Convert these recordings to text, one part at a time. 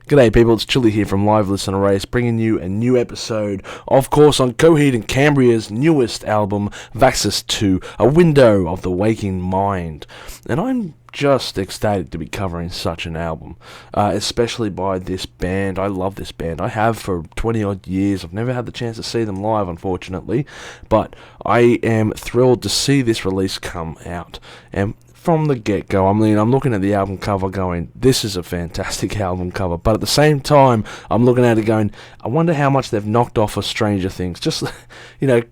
G'day people, it's Chilli here from Live Listen Race, bringing you a new episode, of course, on Coheed Cambria's newest album, Vaxis II, A Window of the Waking Mind. And I'm just ecstatic to be covering such an album, especially by this band. I love this band. I have for 20 odd years. I've never had the chance to see them live, unfortunately, but I am thrilled to see this release come out. And from the get-go, I'm looking at the album cover going, this is a fantastic album cover, but at the same time, I'm looking at it going, I wonder how much they've knocked off of Stranger Things. Just,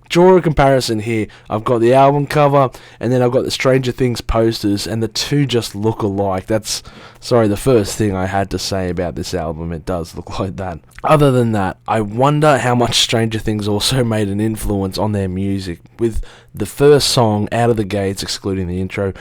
draw a comparison here. I've got the album cover, and then I've got the Stranger Things posters, and the two just look alike. That's, the first thing I had to say about this album. It does look like that. Other than that, I wonder how much Stranger Things also made an influence on their music, with the first song out of the gates, excluding the intro,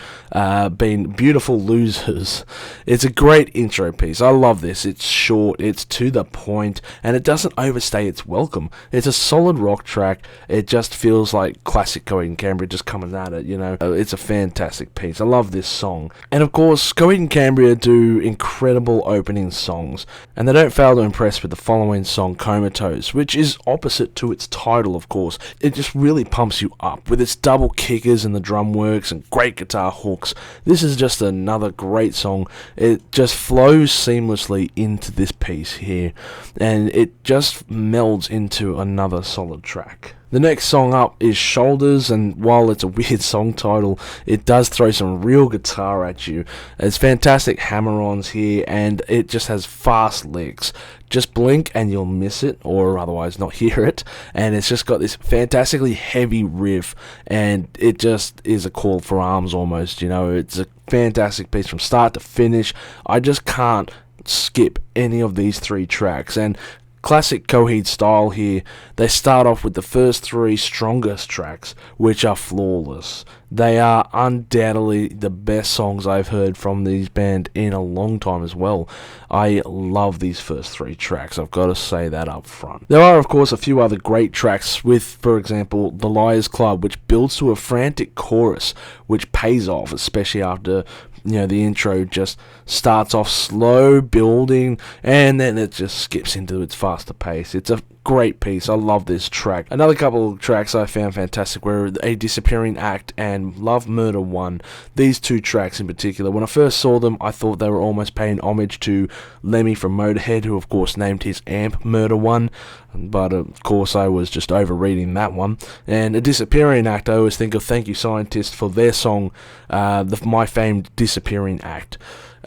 being Beautiful Losers. It's a great intro piece. I love this. It's short, it's to the point, and it doesn't overstay its welcome. It's a solid rock track. It just feels like classic Coheed Cambria just coming at it, It's a fantastic piece. I love this song. And of course, Coheed Cambria do incredible opening songs, and they don't fail to impress with the following song, Comatose, which is opposite to its title, of course. It just really pumps you up with its double kickers and the drum works and great guitar hooks. This is just another great song. It just flows seamlessly into this piece here, and it just melds into another solid track. The next song up is Shoulders, and while it's a weird song title, it does throw some real guitar at you. There's fantastic hammer-ons here, and it just has fast licks. Just blink and you'll miss it, or otherwise not hear it, and it's just got this fantastically heavy riff, and it just is a call for arms almost, It's a fantastic piece from start to finish. I just can't skip any of these three tracks, and classic Coheed style here, they start off with the first three strongest tracks, which are flawless. They are undoubtedly the best songs I've heard from these band in a long time as well. I love these first three tracks, I've got to say that up front. There are of course a few other great tracks with, for example, The Liars Club, which builds to a frantic chorus, which pays off, especially after the intro just starts off slow, building, and then it just skips into its faster pace. It's a great piece. I love this track. Another couple of tracks I found fantastic were A Disappearing Act and Love Murder 1. These two tracks in particular, when I first saw them, I thought they were almost paying homage to Lemmy from Motorhead, who of course named his amp Murder 1, but of course I was just overreading that one. And A Disappearing Act, I always think of Thank You Scientist for their song, my famed Disappearing Act.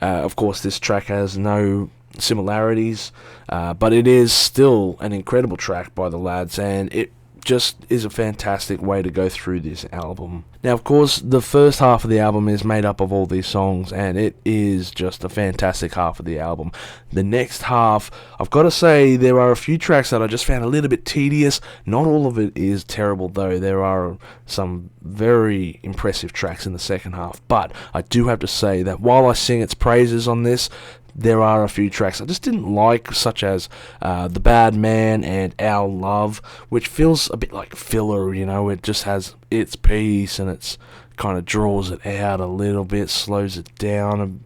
Of course, this track has no similarities, but it is still an incredible track by the lads, and it just is a fantastic way to go through this album. Now, of course, the first half of the album is made up of all these songs, and it is just a fantastic half of the album. The next half, I've got to say, there are a few tracks that I just found a little bit tedious. Not all of it is terrible, though. There are some very impressive tracks in the second half, but I do have to say that while I sing its praises on this, there are a few tracks I just didn't like, such as The Bad Man and Our Love, which feels a bit like filler, It just has its piece and it's kind of draws it out a little bit, slows it down.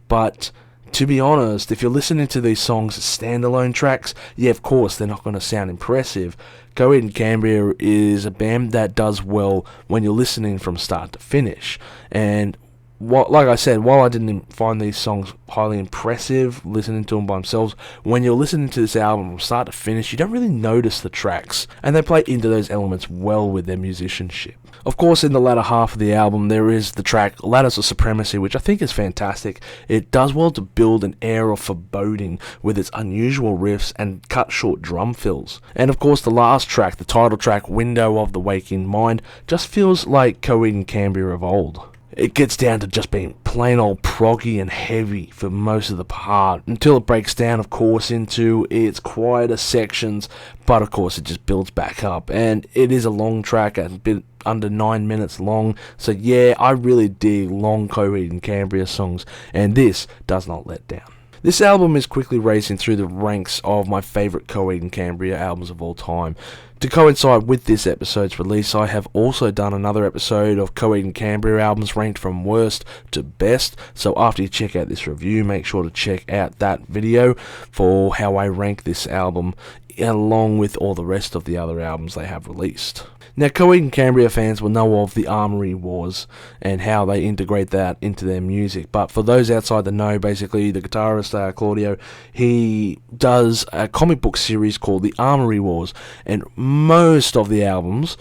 But to be honest, if you're listening to these songs as standalone tracks, yeah, of course, they're not going to sound impressive. Coheed Cambria is a band that does well when you're listening from start to finish. And like I said, while I didn't find these songs highly impressive, listening to them by themselves, when you're listening to this album from start to finish, you don't really notice the tracks, and they play into those elements well with their musicianship. Of course, in the latter half of the album, there is the track Ladders of Supremacy, which I think is fantastic. It does well to build an air of foreboding with its unusual riffs and cut-short drum fills. And of course, the last track, the title track, Window of the Waking Mind, just feels like Coheed Cambria of old. It gets down to just being plain old proggy and heavy for most of the part, until it breaks down, of course, into its quieter sections, but of course it just builds back up, and it is a long track, a bit under 9 minutes long, so yeah, I really dig long Coheed Cambria songs, and this does not let down. This album is quickly racing through the ranks of my favourite Coheed Cambria albums of all time. To coincide with this episode's release, I have also done another episode of Coheed Cambria albums ranked from worst to best. So after you check out this review, make sure to check out that video for how I rank this album along with all the rest of the other albums they have released. Now, Coheed Cambria fans will know of the Armory Wars and how they integrate that into their music. But for those outside the know, basically the guitarist Claudio, he does a comic book series called the Armory Wars, and most of the albums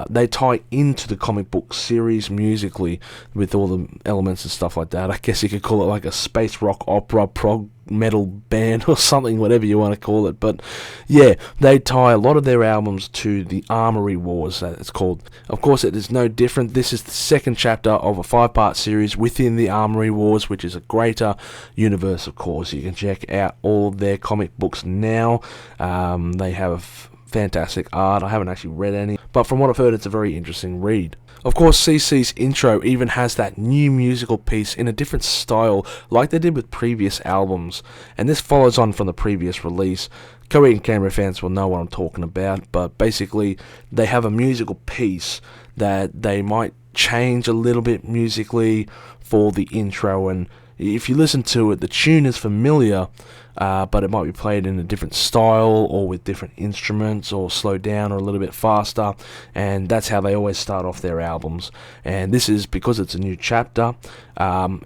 they tie into the comic book series musically with all the elements and stuff like that. I guess you could call it like a space rock opera prog metal band or something, whatever you want to call it. But yeah, they tie a lot of their albums to the Armory Wars, that it's called. Of course, it is no different. This is the second chapter of a 5-part series within the Armory Wars, which is a greater universe, of course. You can check out all of their comic books now. They have fantastic art. I haven't actually read any, but from what I've heard, it's a very interesting read. Of course, CC's intro even has that new musical piece in a different style, like they did with previous albums, and this follows on from the previous release. Coheed Cambria fans will know what I'm talking about, but basically they have a musical piece that they might change a little bit musically for the intro, and if you listen to it, the tune is familiar, but it might be played in a different style or with different instruments or slowed down or a little bit faster, and that's how they always start off their albums. And this is because it's a new chapter.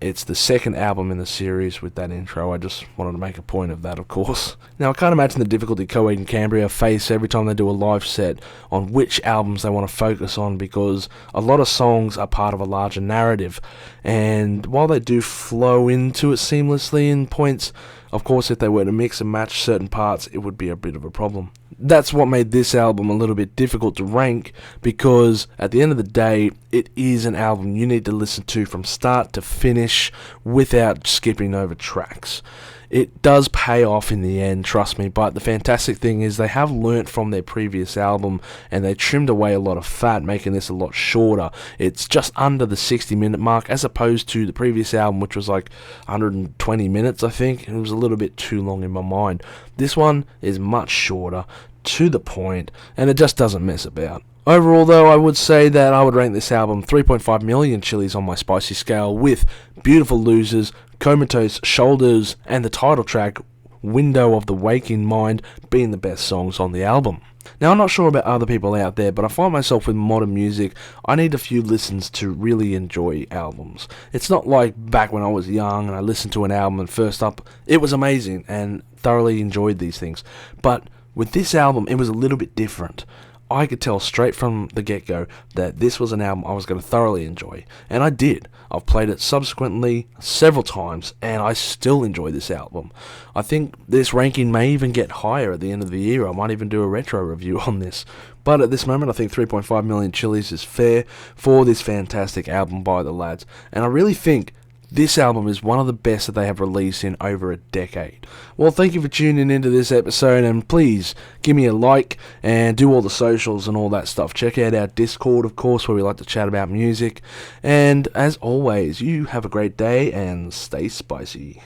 It's the second album in the series with that intro. I just wanted to make a point of that, of course. Now, I can't imagine the difficulty Coheed Cambria face every time they do a live set on which albums they want to focus on, because a lot of songs are part of a larger narrative, and while they do flow into it seamlessly in points, of course, if they were to mix and match certain parts, it would be a bit of a problem. That's what made this album a little bit difficult to rank, because at the end of the day, it is an album you need to listen to from start to finish without skipping over tracks. It does pay off in the end, trust me, but the fantastic thing is they have learnt from their previous album and they trimmed away a lot of fat, making this a lot shorter. It's just under the 60-minute mark, as opposed to the previous album, which was like 120 minutes, I think. It was a little bit too long in my mind. This one is much shorter, to the point, and it just doesn't mess about. Overall, though, I would say that I would rank this album 3.5 million chilies on my spicy scale, with Beautiful Losers, Comatose Shoulders, and the title track, Window of the Waking Mind, being the best songs on the album. Now, I'm not sure about other people out there, but I find myself with modern music, I need a few listens to really enjoy albums. It's not like back when I was young and I listened to an album and first up, it was amazing and thoroughly enjoyed these things. But with this album, it was a little bit different. I could tell straight from the get-go that this was an album I was going to thoroughly enjoy, and I did. I've played it subsequently several times, and I still enjoy this album. I think this ranking may even get higher at the end of the year. I might even do a retro review on this. But at this moment, I think 3.5 million chilies is fair for this fantastic album by the lads, and I really think this album is one of the best that they have released in over a decade. Well, thank you for tuning into this episode, and please give me a like and do all the socials and all that stuff. Check out our Discord, of course, where we like to chat about music. And as always, you have a great day and stay spicy.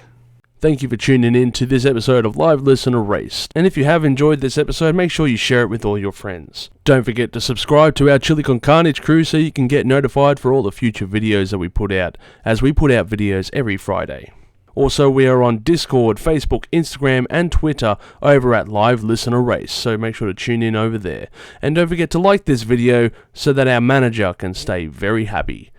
Thank you for tuning in to this episode of Live Listen Erased. And if you have enjoyed this episode, make sure you share it with all your friends. Don't forget to subscribe to our Chilli Con Carnage Crew so you can get notified for all the future videos that we put out, as we put out videos every Friday. Also, we are on Discord, Facebook, Instagram, and Twitter over at Live Listen Erased, so make sure to tune in over there. And don't forget to like this video so that our manager can stay very happy.